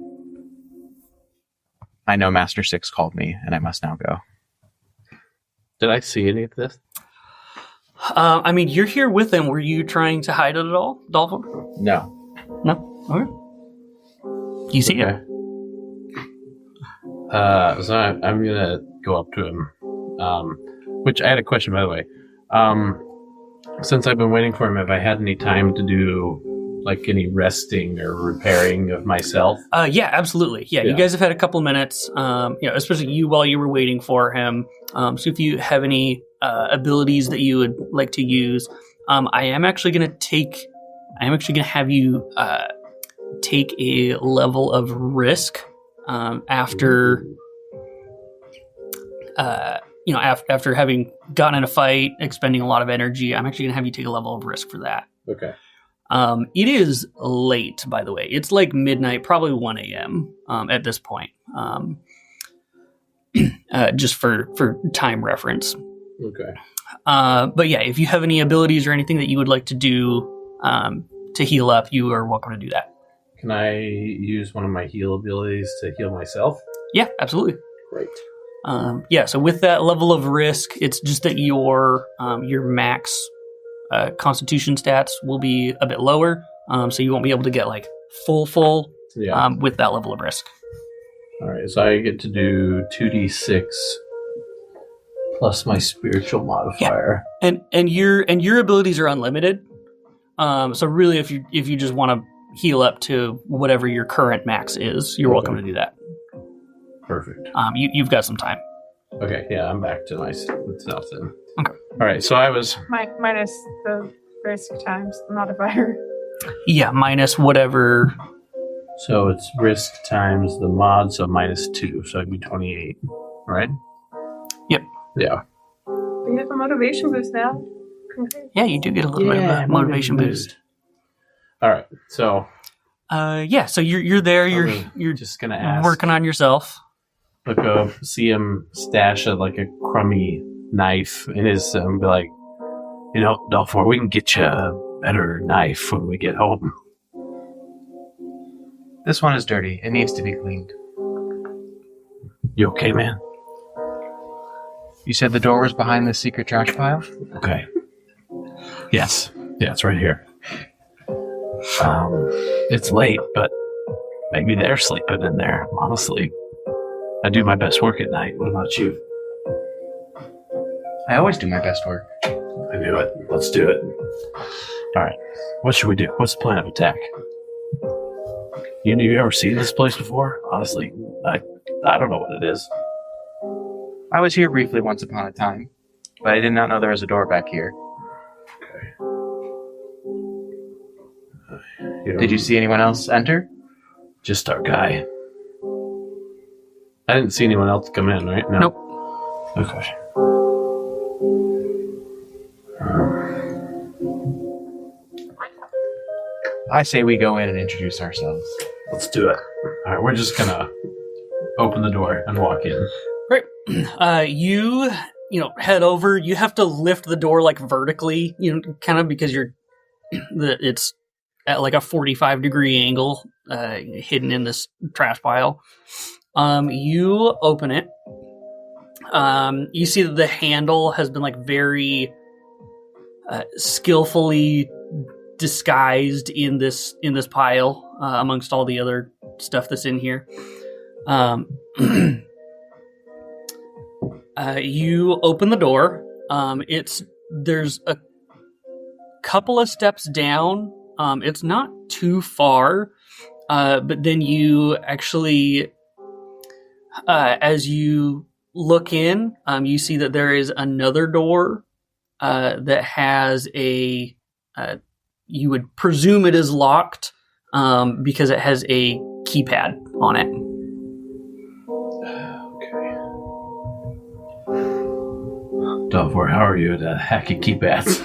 I know Master Six called me, and I must now go. Did I see any of this? I mean, you're here with them. Were you trying to hide it at all, Dollfour? No. No? Okay. You see it? So I'm going to go up to him. Which I had a question, by the way. Since I've been waiting for him, have I had any time to do like any resting or repairing of myself? Yeah, absolutely. Yeah, you guys have had a couple minutes, especially you while you were waiting for him. So if you have any abilities that you would like to use, I am actually going to have you take a level of risk after after having gotten in a fight, expending a lot of energy. I'm actually going to have you take a level of risk for that. Okay. It is late, by the way. It's like midnight, probably 1 a.m. At this point. Just for time reference. Okay. But yeah, if you have any abilities or anything that you would like to do to heal up, you are welcome to do that. Can I use one of my heal abilities to heal myself? Yeah, absolutely. Great. So with that level of risk, it's just that your max constitution stats will be a bit lower, so you won't be able to get like full with that level of risk. All right, so I get to do 2d6 plus my spiritual modifier. Yeah. And your abilities are unlimited. So really, if you just want to heal up to whatever your current max is, you're welcome to do that. Perfect. You've got some time. Okay, yeah, I'm back to my stuff then. Okay. All right, so I was... Minus the risk times the modifier. Yeah, minus whatever. So it's risk times the mod, so -2, so it'd be 28, right? Yep. Yeah. You have a motivation boost now. Congrats. Yeah, you do get a little bit of a motivation boost. All right, so... so you're there, you're just gonna ask, working on yourself. Look up, see him stash a crummy knife in his, be like, Dollfour, we can get you a better knife when we get home. This one is dirty. It needs to be cleaned. You okay, man? You said the door was behind the secret trash pile? Okay. Yes. Yeah, it's right here. It's late, but maybe they're sleeping in there, honestly. I do my best work at night. What about you? I always do my best work. I knew it. Let's do it. All right. What should we do? What's the plan of attack? You ever seen this place before? Honestly, I don't know what it is. I was here briefly once upon a time, but I did not know there was a door back here. Okay. Did you see anyone else enter? Just our guy. I didn't see anyone else come in, right? No. Nope. Okay. I say we go in and introduce ourselves. Let's do it. All right, we're just gonna open the door and walk in. Great. You head over. You have to lift the door like vertically, kind of because it's at like a 45-degree angle, hidden in this trash pile. You open it. You see that the handle has been like very skillfully disguised in this pile amongst all the other stuff that's in here. You open the door. There's a couple of steps down. It's not too far, but then you actually, as you look in, you see that there is another door that has a. You would presume it is locked because it has a keypad on it. Dollfour, how are you at hacking keypads?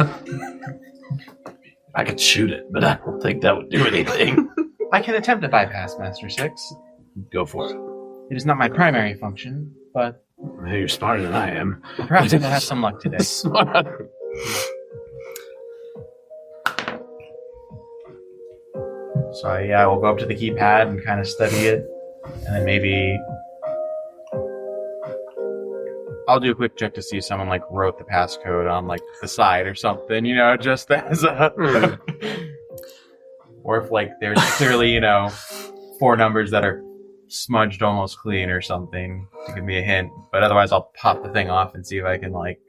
I could shoot it, but I don't think that would do anything. I can attempt to bypass Master 6. Go for it. It is not my primary function, but Hey, you're smarter than I am. perhaps I will have some luck today. Smart. So yeah, I will go up to the keypad and kind of study it, and then maybe I'll do a quick check to see if someone like wrote the passcode on like the side or something, just as a, or if like there's clearly 4 numbers that are smudged almost clean or something to give me a hint. But otherwise, I'll pop the thing off and see if I can like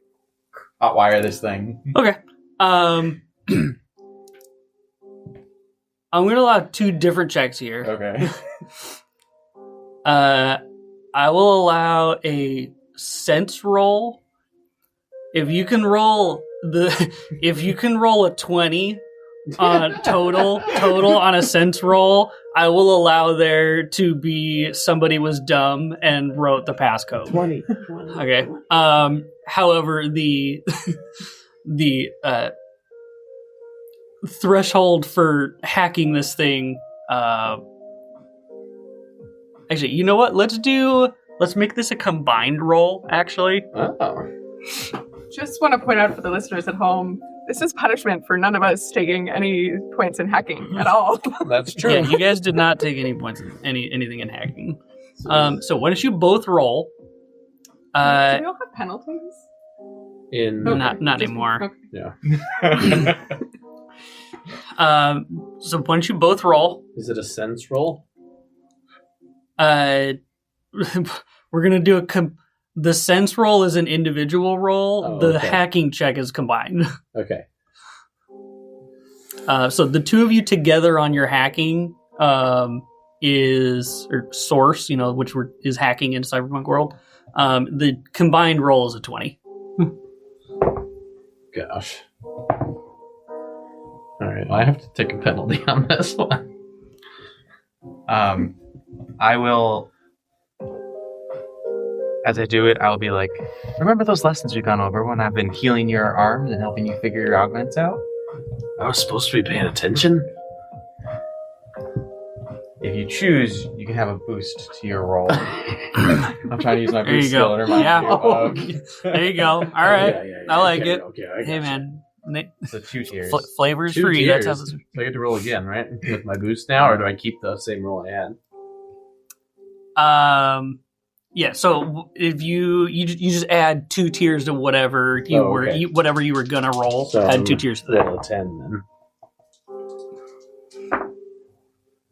hotwire this thing. Okay. I'm going to allow 2 different checks here. Okay. I will allow a sense roll. If you can roll a 20 on total on a sense roll, I will allow there to be somebody was dumb and wrote the passcode. 20. Okay. However, the threshold for hacking this thing, actually, you know what? Let's make this a combined roll, actually. Oh. Just want to point out for the listeners at home, this is punishment for none of us taking any points in hacking at all. That's true. Yeah, you guys did not take any points in anything in hacking. So why don't you both roll? Do we all have penalties? Not anymore. Okay. Yeah. So why don't you both roll? Is it a sense roll? We're gonna do the sense roll is an individual roll. Oh, the okay. hacking check is combined. Okay. So the 2 of you together on your hacking is or source, which is hacking in Cyberpunk world. The combined roll is a 20. Gosh. All right, I have to take a penalty on this one. I will, as I do it, I'll be like, remember those lessons we've gone over when I've been healing your arms and helping you figure your augments out? I was supposed to be paying attention. If you choose, you can have a boost to your roll. I'm trying to use my There you boost skill go. to remind Yeah. you of There you go. All right. Yeah, I like okay, it. Okay, I Hey, gotcha. man. the 2 tiers. Flavors 2 free. tiers. That's how this. So I get to roll again, right? With my boost now, or do I keep the same roll I had? Yeah. So if you just add 2 tiers to whatever you okay. whatever you were gonna roll, So add 2 tiers to that. roll a 10 then.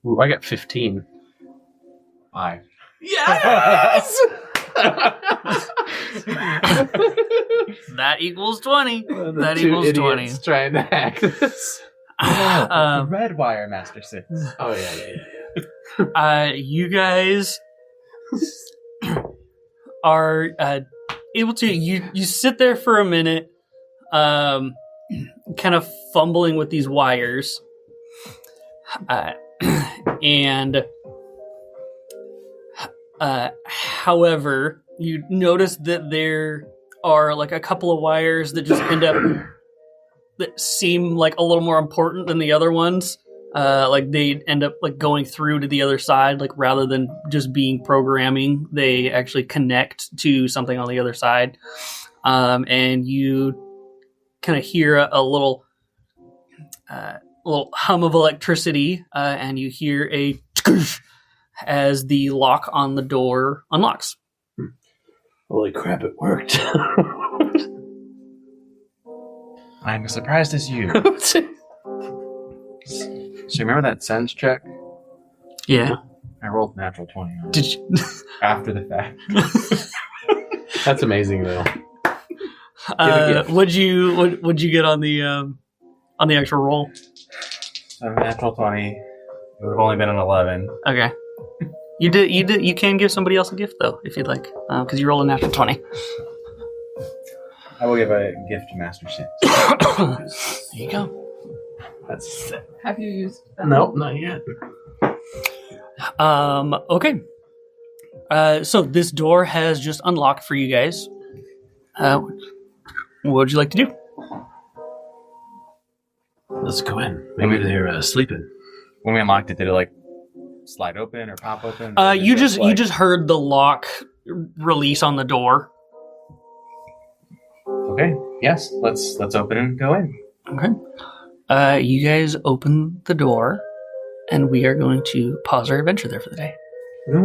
Ooh, I got 15. 5. Yes. That equals 20. That two equals 20. idiots trying to hack this. The red wire, Master Six. Oh yeah. You guys are able to you sit there for a minute, kind of fumbling with these wires, and however, you notice that there are like a couple of wires that just end up that seem like a little more important than the other ones. Like they end up like going through to the other side, like rather than just being programming, they actually connect to something on the other side. And you kind of hear a little hum of electricity, and you hear a as the lock on the door unlocks. Holy crap! It worked. I'm as surprised as you. So remember that sense check? Yeah. I rolled natural 20 on it Did you? after the fact. That's amazing, though. What'd you get on the actual roll? So natural 20. It would have only been an 11. Okay. You can give somebody else a gift though, if you'd like, because you rolled a natural 20. I will give a gift to Master Six. There you go. That's sick. Have you used that? Nope, not yet. Okay. So this door has just unlocked for you guys. What would you like to do? Let's go in. Maybe they're sleeping. When we unlocked it, did it like slide open or pop open? You just heard the lock release on the door. Okay. Yes. Let's open and go in. Okay. You guys open the door, and we are going to pause our adventure there for the day. No.